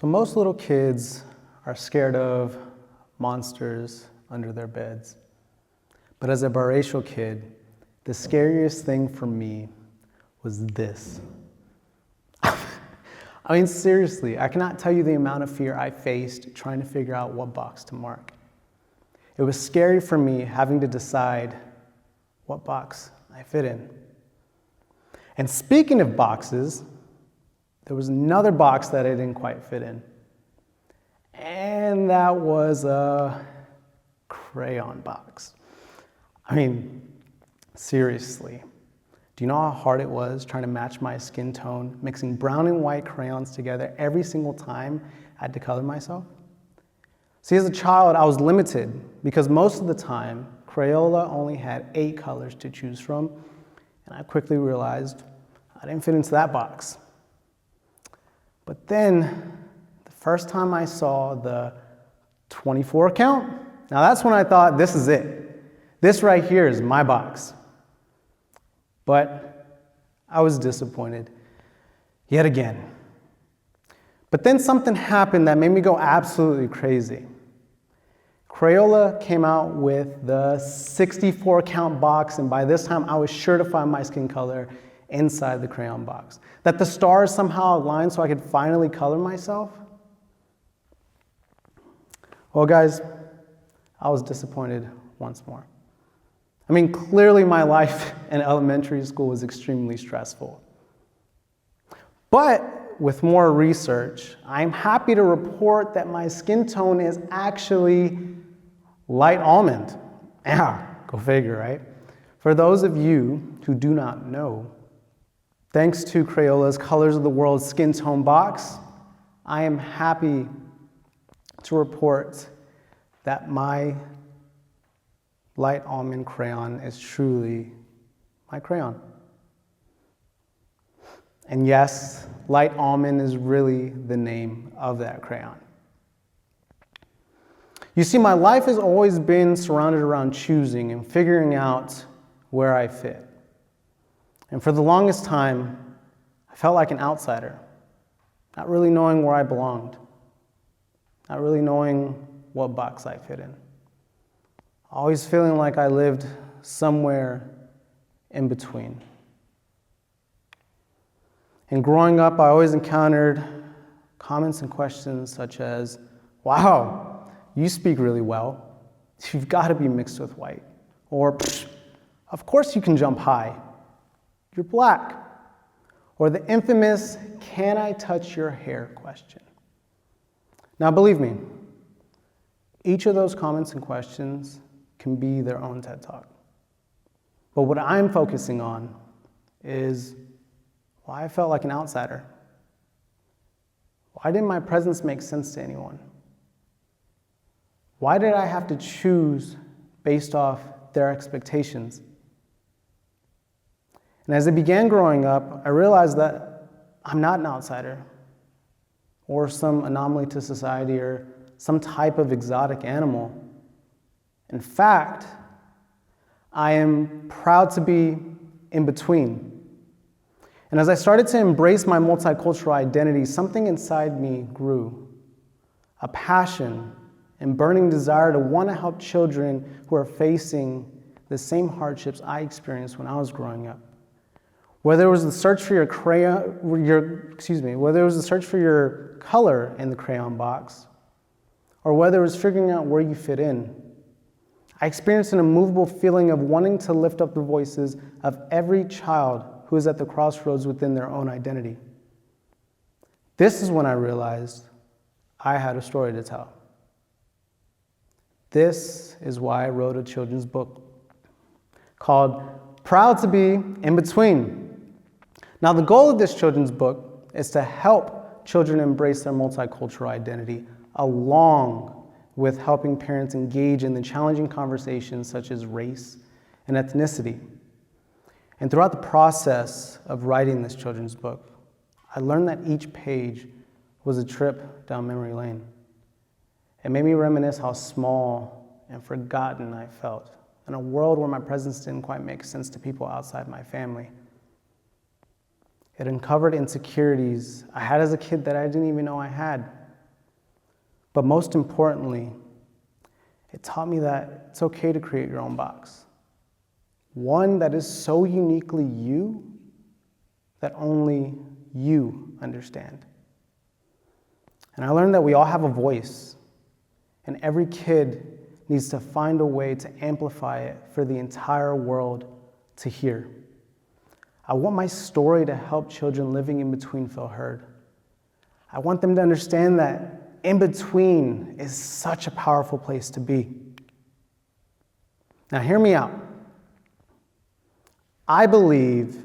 most little kids are scared of monsters under their beds. But as a biracial kid, the scariest thing for me was this. I mean, seriously, I cannot tell you the amount of fear I faced trying to figure out what box to mark. It was scary for me having to decide what box I fit in. And speaking of boxes, there was another box that I didn't quite fit in. And that was a crayon box. I mean, seriously. Do you know how hard it was trying to match my skin tone, mixing brown and white crayons together every single time I had to color myself? See, as a child, I was limited because most of the time, Crayola only had 8 colors to choose from, and I quickly realized I didn't fit into that box. But then, the first time I saw the 24 count, now that's when I thought, this is it. This right here is my box. But I was disappointed yet again. But then something happened that made me go absolutely crazy. Crayola came out with the 64 count box, and by this time I was sure to find my skin color inside the crayon box. That the stars somehow aligned so I could finally color myself. Well, guys, I was disappointed once more. I mean, clearly my life in elementary school was extremely stressful. But with more research, I'm happy to report that my skin tone is actually light almond. Yeah, go figure, right? For those of you who do not know, thanks to Crayola's Colors of the World skin tone box, I am happy to report that my light almond crayon is truly my crayon. And yes, light almond is really the name of that crayon. You see, my life has always been surrounded around choosing and figuring out where I fit. And for the longest time, I felt like an outsider, not really knowing where I belonged, not really knowing what box I fit in. Always feeling like I lived somewhere in between. And growing up, I always encountered comments and questions such as, wow, you speak really well. You've got to be mixed with white. Or, of course you can jump high. You're black. Or the infamous, can I touch your hair question. Now, believe me, each of those comments and questions can be their own TED Talk. But what I'm focusing on is why I felt like an outsider. Why didn't my presence make sense to anyone? Why did I have to choose based off their expectations? And as I began growing up, I realized that I'm not an outsider or some anomaly to society or some type of exotic animal. In fact, I am proud to be in between. And as I started to embrace my multicultural identity, something inside me grew. A passion and burning desire to want to help children who are facing the same hardships I experienced when I was growing up. Whether it was the search for whether it was the search for your color in the crayon box, or whether it was figuring out where you fit in, I experienced an immovable feeling of wanting to lift up the voices of every child who is at the crossroads within their own identity. This is when I realized I had a story to tell. This is why I wrote a children's book called Proud to Be in Between. Now, the goal of this children's book is to help children embrace their multicultural identity along with helping parents engage in the challenging conversations such as race and ethnicity. And throughout the process of writing this children's book, I learned that each page was a trip down memory lane. It made me reminisce how small and forgotten I felt in a world where my presence didn't quite make sense to people outside my family. It uncovered insecurities I had as a kid that I didn't even know I had. But most importantly, it taught me that it's okay to create your own box. One that is so uniquely you that only you understand. And I learned that we all have a voice, and every kid needs to find a way to amplify it for the entire world to hear. I want my story to help children living in between feel heard. I want them to understand that in between is such a powerful place to be. Now, hear me out. I believe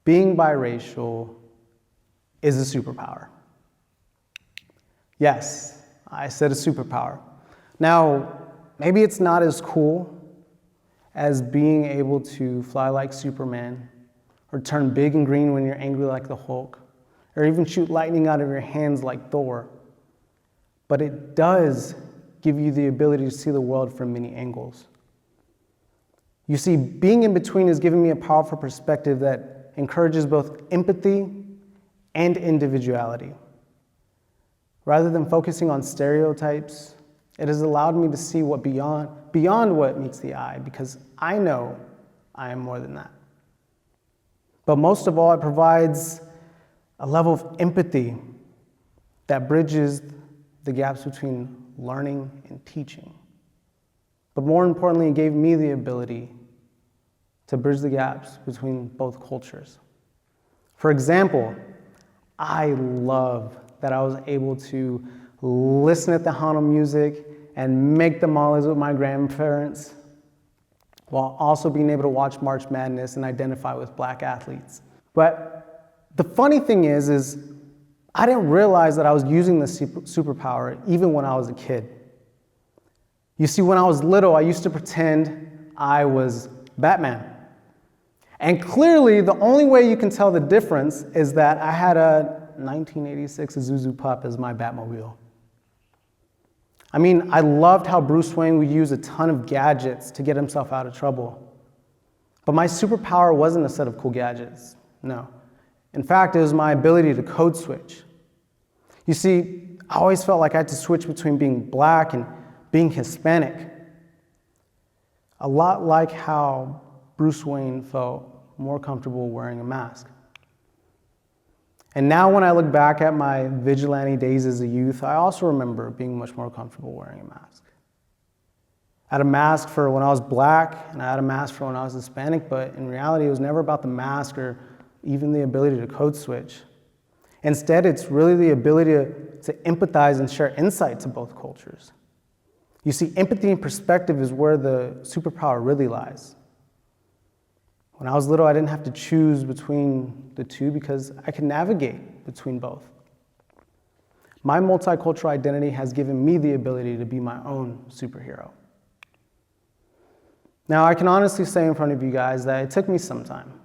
being biracial is a superpower. Yes, I said a superpower. Now, maybe it's not as cool as being able to fly like Superman, or turn big and green when you're angry like the Hulk, or even shoot lightning out of your hands like Thor. But it does give you the ability to see the world from many angles. You see, being in between has given me a powerful perspective that encourages both empathy and individuality. Rather than focusing on stereotypes, it has allowed me to see what beyond what meets the eye, because I know I am more than that. But most of all, it provides a level of empathy that bridges the gaps between learning and teaching. But more importantly, it gave me the ability to bridge the gaps between both cultures. For example, I love that I was able to listen at the Hana music and make tamales with my grandparents, while also being able to watch March Madness and identify with Black athletes. But the funny thing is I didn't realize that I was using this superpower even when I was a kid. You see, when I was little, I used to pretend I was Batman. And clearly, the only way you can tell the difference is that I had a 1986 Isuzu Pup as my Batmobile. I mean, I loved how Bruce Wayne would use a ton of gadgets to get himself out of trouble. But my superpower wasn't a set of cool gadgets, no. In fact, it was my ability to code switch. You see, I always felt like I had to switch between being Black and being Hispanic. A lot like how Bruce Wayne felt more comfortable wearing a mask. And now when I look back at my vigilante days as a youth, I also remember being much more comfortable wearing a mask. I had a mask for when I was Black, and I had a mask for when I was Hispanic, but in reality, it was never about the mask or even the ability to code switch. Instead, it's really the ability to empathize and share insight to both cultures. You see, empathy and perspective is where the superpower really lies. When I was little, I didn't have to choose between the two because I could navigate between both. My multicultural identity has given me the ability to be my own superhero. Now, I can honestly say in front of you guys that it took me some time.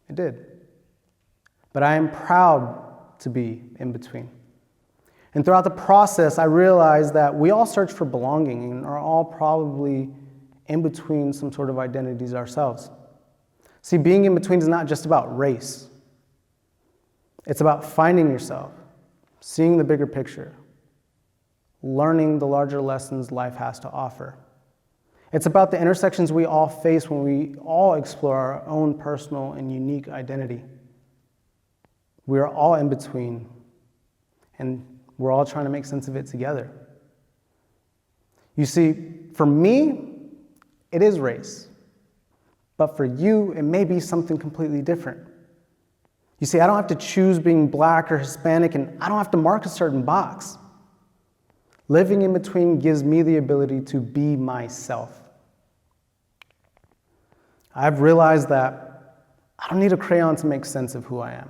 It did. But I am proud to be in between. And throughout the process, I realized that we all search for belonging and are all probably in between some sort of identities ourselves. See, being in between is not just about race. It's about finding yourself, seeing the bigger picture, learning the larger lessons life has to offer. It's about the intersections we all face when we all explore our own personal and unique identity. We are all in between, and we're all trying to make sense of it together. You see, for me, it is race. But for you, it may be something completely different. You see, I don't have to choose being Black or Hispanic, and I don't have to mark a certain box. Living in between gives me the ability to be myself. I've realized that I don't need a crayon to make sense of who I am.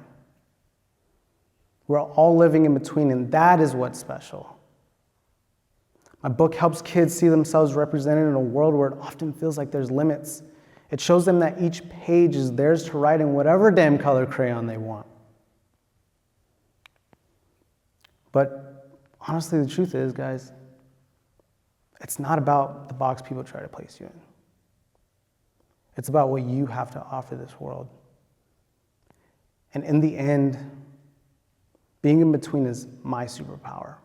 We're all living in between, and that is what's special. My book helps kids see themselves represented in a world where it often feels like there's limits. It shows them that each page is theirs to write in whatever damn color crayon they want. But honestly, the truth is, guys, it's not about the box people try to place you in. It's about what you have to offer this world. And in the end, being in between is my superpower.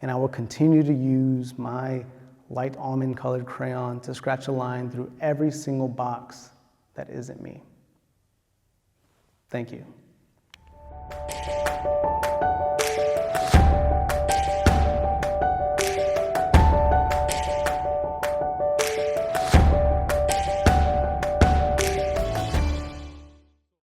and I will continue to use my light almond colored crayon to scratch a line through every single box that isn't me. Thank you.